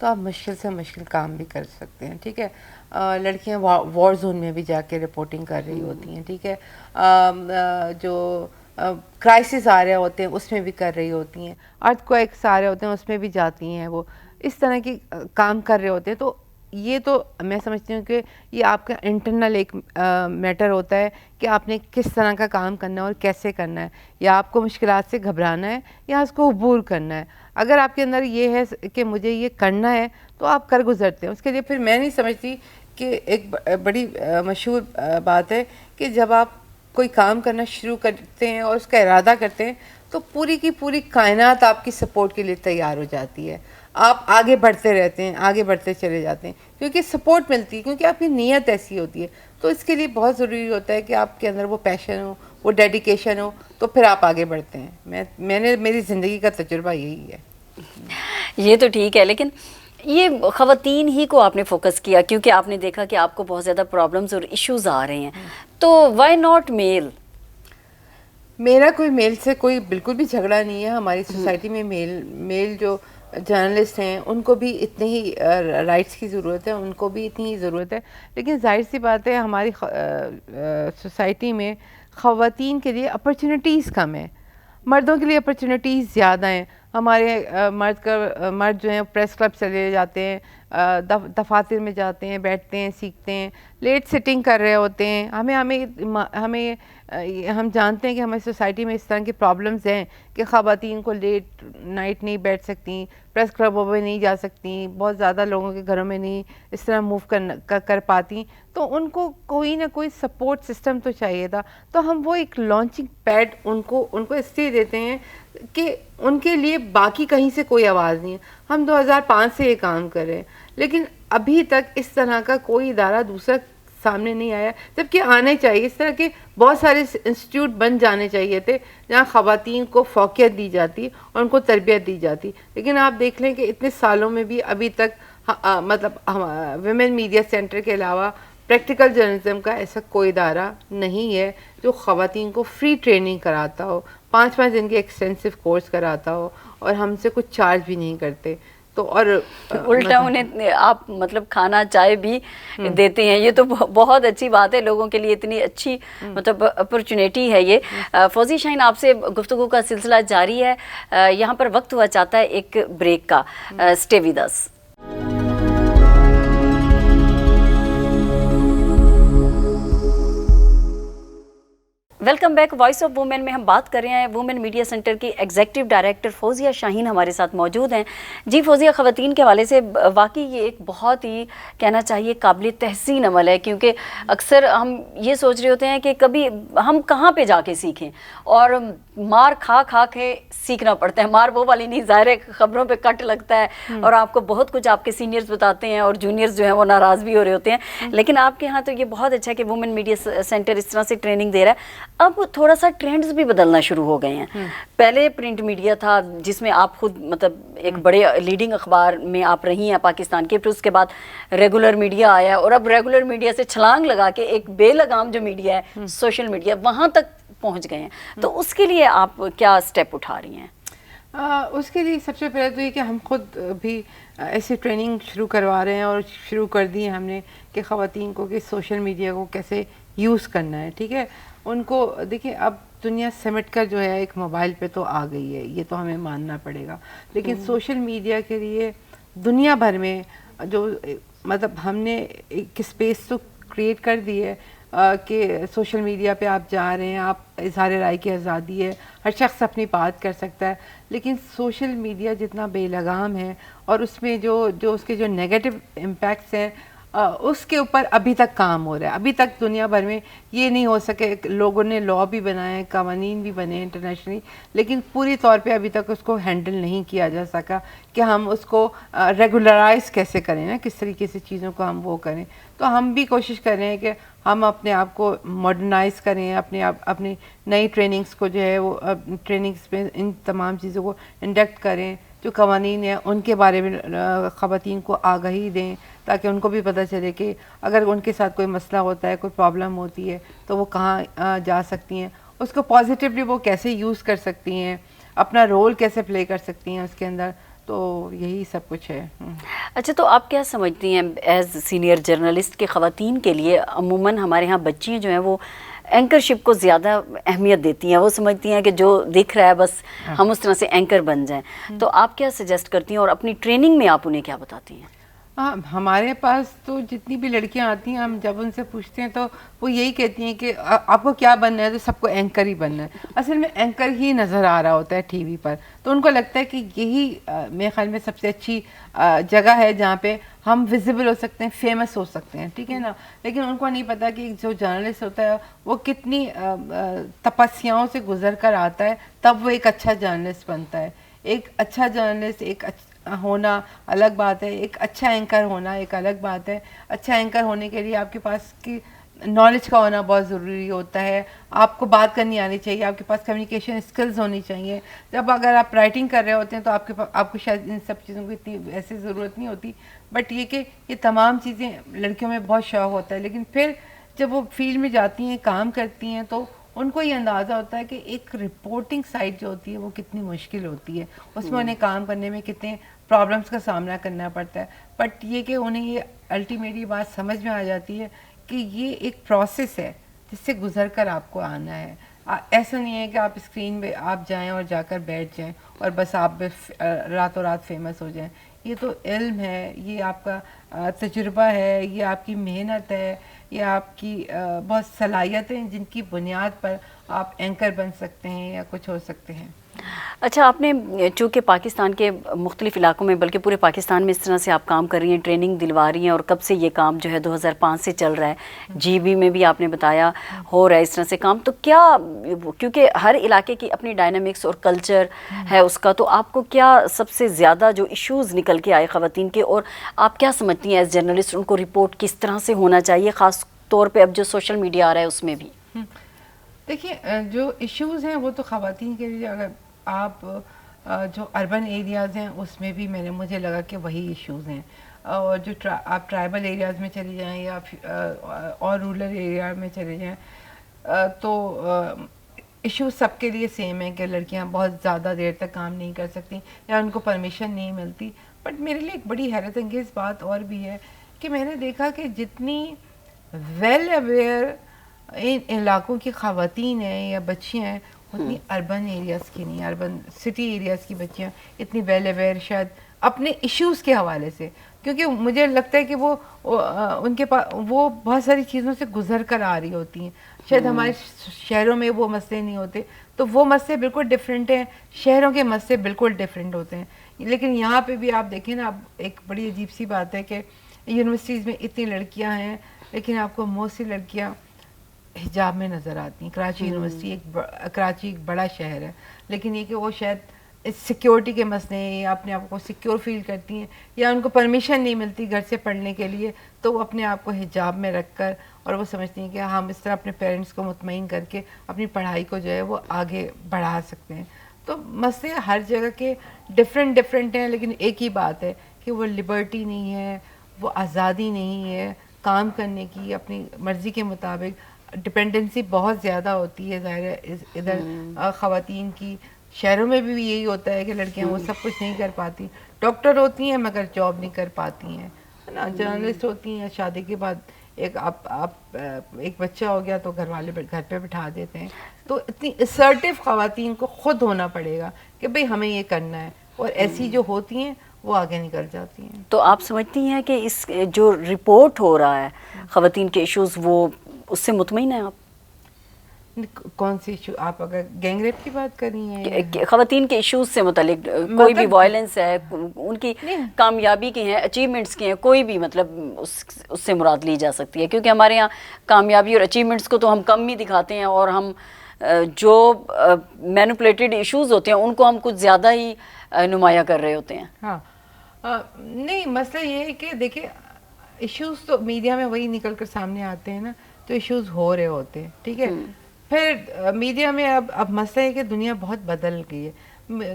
تو آپ مشکل سے مشکل کام بھی کر سکتے ہیں. ٹھیک ہے, لڑکیاں وار زون میں بھی جا کے رپورٹنگ کر رہی ہوتی ہیں. ٹھیک ہے, جو کرائسس آ رہے ہوتے ہیں اس میں بھی کر رہی ہوتی ہیں, ارتھ کویکس آ رہے ہوتے ہیں اس میں بھی جاتی ہیں, وہ اس طرح کی کام کر رہے ہوتے ہیں. تو یہ تو میں سمجھتی ہوں کہ یہ آپ کا انٹرنل ایک میٹر ہوتا ہے کہ آپ نے کس طرح کا کام کرنا ہے اور کیسے کرنا ہے, یا آپ کو مشکلات سے گھبرانا ہے یا اس کو عبور کرنا ہے. اگر آپ کے اندر یہ ہے کہ مجھے یہ کرنا ہے تو آپ کر گزرتے ہیں. اس کے لیے پھر میں نہیں سمجھتی کہ ایک بڑی مشہور بات ہے کہ جب آپ کوئی کام کرنا شروع کرتے ہیں اور اس کا ارادہ کرتے ہیں تو پوری کی پوری کائنات آپ کی سپورٹ کے لیے تیار ہو جاتی ہے. آپ آگے بڑھتے رہتے ہیں, آگے بڑھتے چلے جاتے ہیں, کیونکہ سپورٹ ملتی ہے, کیونکہ آپ کی نیت ایسی ہوتی ہے. تو اس کے لیے بہت ضروری ہوتا ہے کہ آپ کے اندر وہ پیشن ہو, وہ ڈیڈیکیشن ہو, تو پھر آپ آگے بڑھتے ہیں. میری زندگی کا تجربہ یہی ہے. یہ تو ٹھیک ہے, لیکن یہ خواتین ہی کو آپ نے فوکس کیا کیونکہ آپ نے دیکھا کہ آپ کو بہت زیادہ پرابلمز اور ایشوز آ رہے ہیں, تو وائی ناٹ میل؟ میرا کوئی میل سے کوئی بالکل بھی جھگڑا نہیں ہے. ہماری سوسائٹی میں میل جو جرنلسٹ ہیں ان کو بھی اتنے ہی رائٹس کی ضرورت ہے, ان کو بھی اتنی ہی ضرورت ہے. لیکن ظاہر سی بات ہے ہماری سوسائٹی میں خواتین کے لیے اپرچونیٹیز کم ہیں, مردوں کے لیے اپرچونیٹیز زیادہ ہیں. ہمارے مرد جو ہیں پریس کلب چلے جاتے ہیں, دفاتر میں جاتے ہیں, بیٹھتے ہیں, سیکھتے ہیں, لیٹ سٹنگ کر رہے ہوتے ہیں. ہم جانتے ہیں کہ ہماری سوسائٹی میں اس طرح کی پرابلمز ہیں کہ خواتین کو لیٹ نائٹ نہیں بیٹھ سکتی, پریس کلبوں میں نہیں جا سکتی, بہت زیادہ لوگوں کے گھروں میں نہیں اس طرح موو کر پاتی. تو ان کو کوئی نہ کوئی سپورٹ سسٹم تو چاہیے تھا. تو ہم وہ ایک لانچنگ پیڈ ان کو اس لیے دیتے ہیں کہ ان کے لیے باقی کہیں سے کوئی آواز نہیں ہے. ہم 2005 سے یہ کام کر رہے ہیں, لیکن ابھی تک اس طرح کا کوئی ادارہ دوسرا سامنے نہیں آیا, جبکہ آنے چاہیے. اس طرح کے بہت سارے انسٹیٹیوٹ بن جانے چاہیے تھے جہاں خواتین کو فوقیت دی جاتی اور ان کو تربیت دی جاتی. لیکن آپ دیکھ لیں کہ اتنے سالوں میں بھی ابھی تک مطلب ویمن میڈیا سینٹر کے علاوہ پریکٹیکل جرنلزم کا ایسا کوئی ادارہ نہیں ہے جو خواتین کو فری ٹریننگ کراتا ہو, 5 دن کے ایکسٹینسو کورس کراتا ہو, اور ہم سے کچھ چارج بھی نہیں کرتے. تو اور الٹا انہیں آپ مطلب کھانا چائے بھی دیتے ہیں. یہ تو بہت اچھی بات ہے, لوگوں کے لیے اتنی اچھی مطلب اپرچونیٹی ہے یہ. فوزیہ شاہین, آپ سے گفتگو کا سلسلہ جاری ہے. یہاں پر وقت ہوا چاہتا ہے ایک بریک کا. Stay with us. Welcome back. Voice of women میں ہم بات کر رہے ہیں. وومن میڈیا سینٹر کی ایگزیکٹو ڈائریکٹر فوزیہ شاہین ہمارے ساتھ موجود ہیں. جی فوزیہ, خواتین کے حوالے سے واقعی یہ ایک بہت ہی کہنا چاہیے قابل تحسین عمل ہے, کیونکہ اکثر ہم یہ سوچ رہے ہوتے ہیں کہ کبھی ہم کہاں پہ جا کے سیکھیں, اور مار کھا کے سیکھنا پڑتا ہے. مار وہ والی نہیں, ظاہر ہے خبروں پہ کٹ لگتا ہے اور آپ کو بہت کچھ آپ کے سینئرز بتاتے ہیں اور جونیئرز جو ہیں وہ ناراض بھی ہو رہے ہوتے ہیں. لیکن آپ کے ہاں تو یہ بہت اچھا ہے کہ وومن میڈیا سینٹر اس طرح سے ٹریننگ دے رہا ہے. اب تھوڑا سا ٹرینڈز بھی بدلنا شروع ہو گئے ہیں. پہلے پرنٹ میڈیا تھا جس میں آپ خود مطلب ایک بڑے لیڈنگ اخبار میں آپ رہی ہیں پاکستان کے, پھر اس کے بعد ریگولر میڈیا آیا, اور اب ریگولر میڈیا سے چھلانگ لگا کے ایک بے لگام جو میڈیا ہے سوشل میڈیا, وہاں تک پہنچ گئے ہیں. تو اس کے لیے آپ کیا سٹیپ اٹھا رہی ہیں؟ اس کے لیے سب سے پہلے تو یہ کہ ہم خود بھی ایسی ٹریننگ شروع کروا رہے ہیں, اور شروع کر دی ہے ہم نے کہ خواتین کو کہ سوشل میڈیا کو کیسے یوز کرنا ہے. ٹھیک ہے, ان کو دیکھیں اب دنیا سمٹ کر جو ہے ایک موبائل پہ تو آ گئی ہے, یہ تو ہمیں ماننا پڑے گا. لیکن سوشل میڈیا کے لیے دنیا بھر میں جو مطلب ہم نے ایک اسپیس تو کریٹ کر دی ہے کہ سوشل میڈیا پہ آپ جا رہے ہیں, آپ اظہار رائے کی آزادی ہے, ہر شخص اپنی بات کر سکتا ہے. لیکن سوشل میڈیا جتنا بے لگام ہے اور اس میں جو اس کے جو نیگیٹو امپیکٹس ہیں اس کے اوپر ابھی تک کام ہو رہا ہے. ابھی تک دنیا بھر میں یہ نہیں ہو سکے. لوگوں نے لا بھی بنائے ہیں, قوانین بھی بنے ہیں انٹرنیشنلی, لیکن پوری طور پہ ابھی تک اس کو ہینڈل نہیں کیا جا سکا کہ ہم اس کو ریگولرائز کیسے کریں نا, کس طریقے سے چیزوں کو ہم وہ کریں. تو ہم بھی کوشش کر رہے ہیں کہ ہم اپنے آپ کو ماڈرنائز کریں, اپنی نئی ٹریننگز کو جو ہے وہ ٹریننگز میں ان تمام چیزوں کو انڈکٹ کریں. جو قوانین ہیں ان کے بارے میں خواتین کو آگاہی دیں تاکہ ان کو بھی پتہ چلے کہ اگر ان کے ساتھ کوئی مسئلہ ہوتا ہے, کوئی پرابلم ہوتی ہے تو وہ کہاں جا سکتی ہیں, اس کو پازیٹیولی وہ کیسے یوز کر سکتی ہیں, اپنا رول کیسے پلے کر سکتی ہیں اس کے اندر. تو یہی سب کچھ ہے. اچھا، تو آپ کیا سمجھتی ہیں ایز سینئر جرنلسٹ کہ خواتین کے لیے عموماً ہمارے ہاں بچیاں جو ہیں وہ اینکرشپ کو زیادہ اہمیت دیتی ہیں، وہ سمجھتی ہیں کہ جو دکھ رہا ہے بس ہم اس طرح سے اینکر بن جائیں، تو آپ کیا سجیسٹ کرتی ہیں اور اپنی ٹریننگ میں آپ انہیں کیا بتاتی ہیں؟ ہاں، ہمارے پاس تو جتنی بھی لڑکیاں آتی ہیں ہم جب ان سے پوچھتے ہیں تو وہ یہی کہتی ہیں کہ آپ کو کیا بننا ہے، تو سب کو اینکر ہی بننا ہے. اصل میں اینکر ہی نظر آ رہا ہوتا ہے ٹی وی پر، تو ان کو لگتا ہے کہ یہی میرے خیال میں سب سے اچھی جگہ ہے جہاں پہ ہم ویزیبل ہو سکتے ہیں، فیمس ہو سکتے ہیں، ٹھیک ہے نا. لیکن ان کو نہیں پتا کہ جو جرنلسٹ ہوتا ہے وہ کتنی تپسیاؤں سے گزر کر آتا ہے تب وہ ایک اچھا جرنلسٹ بنتا ہے. ایک اچھا جرنلسٹ ایک ہونا الگ بات ہے، ایک اچھا اینکر ہونا ایک الگ بات ہے. اچھا اینکر ہونے کے لیے آپ کے پاس کی نالج کا ہونا بہت ضروری ہوتا ہے. آپ کو بات کرنی آنی چاہیے، آپ کے پاس کمیونیکیشن اسکلز ہونی چاہیے. جب اگر آپ رائٹنگ کر رہے ہوتے ہیں تو آپ کو شاید ان سب چیزوں کی اتنی ایسی ضرورت نہیں ہوتی، بٹ یہ کہ یہ تمام چیزیں لڑکیوں میں بہت شوق ہوتا ہے. لیکن پھر جب وہ فیلڈ میں جاتی ہیں، کام کرتی ہیں، تو ان کو یہ اندازہ ہوتا ہے کہ ایک رپورٹنگ سائٹ جو ہوتی ہے وہ کتنی مشکل ہوتی ہے، اس میں انہیں کام کرنے میں کتنے پرابلمس کا سامنا کرنا پڑتا ہے. بٹ یہ کہ انہیں یہ الٹیمیٹلی بات سمجھ میں آ جاتی ہے کہ یہ ایک پروسیس ہے جس سے گزر کر آپ کو آنا ہے. ایسا نہیں ہے کہ آپ اسکرین پہ آپ جائیں اور جا کر بیٹھ جائیں اور بس آپ راتوں رات فیمس ہو جائیں. یہ تو علم ہے، یہ آپ کا تجربہ ہے، یہ آپ کی محنت ہے، یہ آپ کی بہت صلاحیتیں جن کی بنیاد پر آپ اینکر بن سکتے ہیں یا کچھ ہو سکتے ہیں. اچھا، آپ نے چونکہ پاکستان کے مختلف علاقوں میں بلکہ پورے پاکستان میں اس طرح سے آپ کام کر رہی ہیں، ٹریننگ دلوا رہی ہیں، اور کب سے یہ کام جو ہے 2005 سے چل رہا ہے، جی بی میں بھی آپ نے بتایا ہو رہا ہے اس طرح سے کام، تو کیا کیونکہ ہر علاقے کی اپنی ڈائنامکس اور کلچر ہے اس کا، تو آپ کو کیا سب سے زیادہ جو ایشوز نکل کے آئے خواتین کے، اور آپ کیا سمجھتی ہیں ایز جرنلسٹ ان کو رپورٹ کس طرح سے ہونا چاہیے، خاص طور پہ اب جو سوشل میڈیا آ رہا ہے اس میں بھی؟ دیکھیے، جو ایشوز ہیں وہ تو خواتین کے لیے، اگر آپ جو اربن ایریاز ہیں اس میں بھی مجھے لگا کہ وہی ایشوز ہیں، اور جو آپ ٹرائبل ایریاز میں چلی جائیں یا اور رورل ایریا میں چلے جائیں تو ایشوز سب کے لیے سیم ہے کہ لڑکیاں بہت زیادہ دیر تک کام نہیں کر سکتی یا ان کو پرمیشن نہیں ملتی. بٹ میرے لیے ایک بڑی حیرت انگیز بات اور بھی ہے کہ میں نے دیکھا کہ جتنی ویل اویئر ان علاقوں کی خواتین ہیں یا بچیاں ہیں اتنی اربن ایریاز کی نہیں. اربن سٹی ایریاز کی بچیاں اتنی ویل اویئر شاید اپنے ایشوز کے حوالے سے، کیونکہ مجھے لگتا ہے کہ وہ ان کے پاس وہ بہت ساری چیزوں سے گزر کر آ رہی ہوتی ہیں. شاید ہمارے شہروں میں وہ مسئلے نہیں ہوتے، تو وہ مسئلے بالکل ڈفرینٹ ہیں، شہروں کے مسئلے بالکل ڈفرینٹ ہوتے ہیں. لیکن یہاں پہ بھی آپ دیکھیں نا، اب ایک بڑی عجیب سی بات ہے کہ یونیورسٹیز میں اتنی لڑکیاں ہیں لیکن آپ کو موسٹلی لڑکیاں حجاب میں نظر آتی ہیں. کراچی یونیورسٹی کراچی ایک بڑا شہر ہے، لیکن یہ کہ وہ شاید سیکیورٹی کے مسئلے ہیں یا اپنے آپ کو سیکیور فیل کرتی ہیں یا ان کو پرمیشن نہیں ملتی گھر سے پڑھنے کے لیے، تو وہ اپنے آپ کو حجاب میں رکھ کر اور وہ سمجھتی ہیں کہ ہم اس طرح اپنے پیرنٹس کو مطمئن کر کے اپنی پڑھائی کو جو ہے وہ آگے بڑھا سکتے ہیں. تو مسئلے ہر جگہ کے ڈفرینٹ ہیں، لیکن ایک ہی بات ہے کہ وہ لبرٹی نہیں ہے، وہ آزادی نہیں ہے کام کرنے کی اپنی مرضی کے مطابق. ڈپینڈنسی بہت زیادہ ہوتی ہے ظاہر ہے ادھر خواتین کی. شہروں میں بھی یہی ہوتا ہے کہ لڑکیاں وہ سب کچھ نہیں کر پاتی. ڈاکٹر ہوتی ہیں مگر جاب نہیں کر پاتی ہیں، ہے نا. جرنلسٹ ہوتی ہیں، شادی کے بعد ایک بچہ ہو گیا تو گھر والے گھر پہ بٹھا دیتے ہیں. تو اتنی اسرٹیو خواتین کو خود ہونا پڑے گا کہ بھئی ہمیں یہ کرنا ہے، اور ایسی جو ہوتی ہیں وہ آگے نکل جاتی ہیں. تو آپ سمجھتی ہیں کہ اس جو رپورٹ ہو رہا ہے خواتین کے ایشوز، وہ اس سے مطمئن ہیں آپ؟ کون سی ایشو؟ آپ اگر گینگ ریپ کی بات کر رہی ہیں، خواتین کے ایشوز سے متعلق کوئی بھی وائلنس ہے، ان کی کامیابی کی ہیں، اچیومنٹس کی ہیں، کوئی بھی مطلب اس سے مراد لی جا سکتی ہے، کیونکہ ہمارے یہاں کامیابی اور اچیومنٹس کو تو ہم کم ہی دکھاتے ہیں، اور ہم جو مینوپولیٹڈ ایشوز ہوتے ہیں ان کو ہم کچھ زیادہ ہی نمایاں کر رہے ہوتے ہیں. ہاں نہیں، مسئلہ یہ ہے کہ دیکھیں ایشوز تو میڈیا میں وہی نکل کر سامنے آتے ہیں نا، تو ایشوز ہو رہے ہوتے ہیں، ٹھیک ہے. پھر میڈیا میں اب مسئلہ ہے کہ دنیا بہت بدل گئی ہے.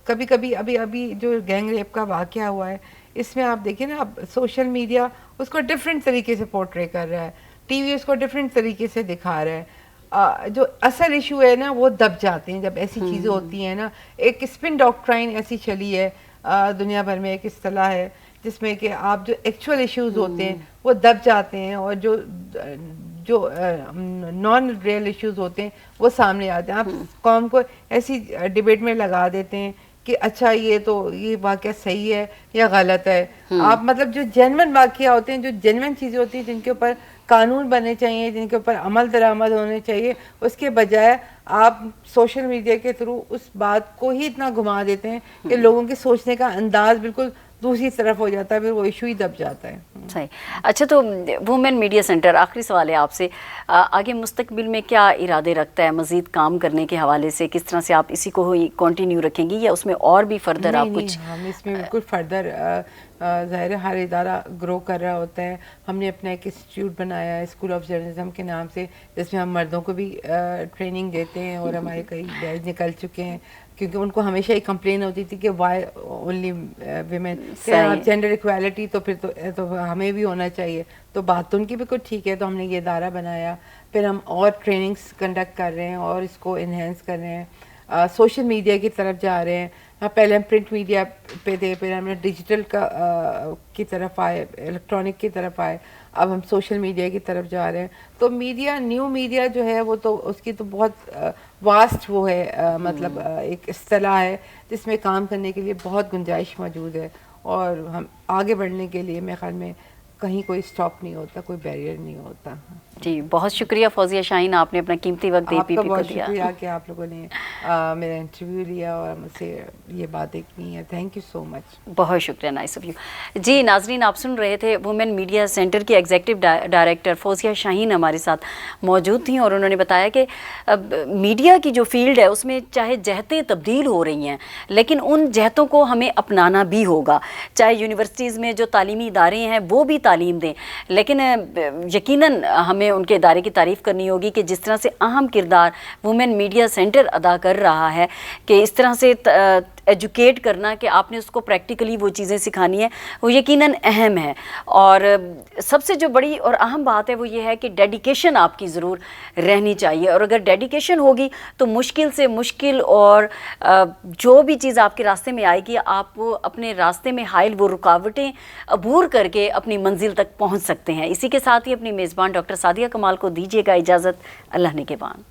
کبھی کبھی ابھی جو گینگ ریپ کا واقعہ ہوا ہے اس میں آپ دیکھیں نا، اب سوشل میڈیا اس کو ڈفرینٹ طریقے سے پورٹرے کر رہا ہے، ٹی وی اس کو ڈفرینٹ طریقے سے دکھا رہا ہے. جو اصل ایشو ہے نا وہ دب جاتے ہیں جب ایسی چیزیں ہوتی ہیں نا. ایک اسپن ڈاکٹرائن ایسی چلی ہے دنیا بھر میں ایک اصطلاح ہے جس میں کہ آپ جو ایکچوئل ایشوز ہوتے ہیں وہ دب جاتے ہیں اور جو نان ریئل ایشوز ہوتے ہیں وہ سامنے آتے ہیں. آپ قوم کو ایسی ڈبیٹ میں لگا دیتے ہیں کہ اچھا یہ واقعہ صحیح ہے یا غلط ہے. آپ مطلب جو جینون واقعہ ہوتے ہیں, جو جینون چیزیں ہوتی ہیں جن کے اوپر قانون بننے چاہیے, جن کے اوپر عمل درآمد ہونے چاہیے, اس کے بجائے آپ سوشل میڈیا کے تھرو اس بات کو ہی اتنا گھما دیتے ہیں کہ لوگوں کے سوچنے کا انداز بالکل دوسری طرف ہو جاتا ہے, پھر وہ ایشو ہی دب جاتا ہے. صحیح. اچھا, تو وومن میڈیا سینٹر, آخری سوال ہے آپ سے, آگے مستقبل میں کیا ارادے رکھتا ہے مزید کام کرنے کے حوالے سے؟ کس طرح سے آپ اسی کو کنٹینیو رکھیں گی یا اس میں اور بھی فردر آپ کچھ؟ ہم اس میں بالکل فردر, ظاہر ہر ادارہ گرو کر رہا ہوتا ہے. ہم نے اپنا ایک انسٹیٹیوٹ بنایا ہے اسکول آف جرنلزم کے نام سے, جس میں ہم مردوں کو بھی ٹریننگ دیتے ہیں, اور ہمارے کئی بیچ نکل چکے ہیں, کیونکہ ان کو ہمیشہ ایک کمپلین ہوتی تھی کہ وائی اونلی ویمن, آپ جینڈر ایکویلٹی تو پھر تو ہمیں بھی ہونا چاہیے. تو بات تو ان کی بالکل ٹھیک ہے, تو ہم نے یہ ادارہ بنایا. پھر ہم اور ٹریننگس کنڈکٹ کر رہے ہیں اور اس کو انہینس کر رہے ہیں. سوشل میڈیا کی طرف جا رہے ہیں. پہلے ہم پرنٹ میڈیا پہ تھے, پھر ہم نے ڈیجیٹل کی طرف آئے, الیکٹرانک کی طرف آئے, اب ہم سوشل میڈیا کی طرف جا رہے ہیں. تو میڈیا, نیو میڈیا جو ہے وہ تو اس کی تو بہت واسٹ وہ ہے, مطلب ایک اصطلاح ہے جس میں کام کرنے کے لیے بہت گنجائش موجود ہے, اور ہم آگے بڑھنے کے لیے میرے خیال میں کہیں کوئی سٹاپ نہیں ہوتا, کوئی بیریئر نہیں ہوتا. جی, بہت شکریہ فوزیہ شاہین, آپ نے اپنا قیمتی وقت آپ کا کو بہت دیا. شکریہ کہ آپ لوگوں نے میرا انٹرویو لیا اور مجھ سے یہ باتیں کی ہیں. تھینک یو سو مچ. بہت شکریہ, نائس آف یو. جی ناظرین, آپ سن رہے تھے وومن میڈیا سینٹر کی ایگزیکٹو ڈائریکٹر فوزیہ شاہین ہمارے ساتھ موجود تھیں, اور انہوں نے بتایا کہ میڈیا کی جو فیلڈ ہے اس میں چاہے جہتیں تبدیل ہو رہی ہیں, لیکن ان جہتوں کو ہمیں اپنانا بھی ہوگا. چاہے یونیورسٹیز میں جو تعلیمی ادارے ہیں وہ بھی تعلیم دیں, لیکن یقیناً ہمیں ان کے ادارے کی تعریف کرنی ہوگی کہ جس طرح سے اہم کردار وومن میڈیا سینٹر ادا کر رہا ہے, کہ اس طرح سے ایجوکیٹ کرنا کہ آپ نے اس کو پریکٹیکلی وہ چیزیں سکھانی ہیں, وہ یقیناً اہم ہے. اور سب سے جو بڑی اور اہم بات ہے وہ یہ ہے کہ ڈیڈیکیشن آپ کی ضرور رہنی چاہیے, اور اگر ڈیڈیکیشن ہوگی تو مشکل سے مشکل اور جو بھی چیز آپ کے راستے میں آئے گی, آپ اپنے راستے میں حائل وہ رکاوٹیں عبور کر کے اپنی منزل تک پہنچ سکتے ہیں. اسی کے ساتھ ہی اپنی میزبان ڈاکٹر سعدیہ کمال کو دیجیے گا اجازت. اللہ نگہبان.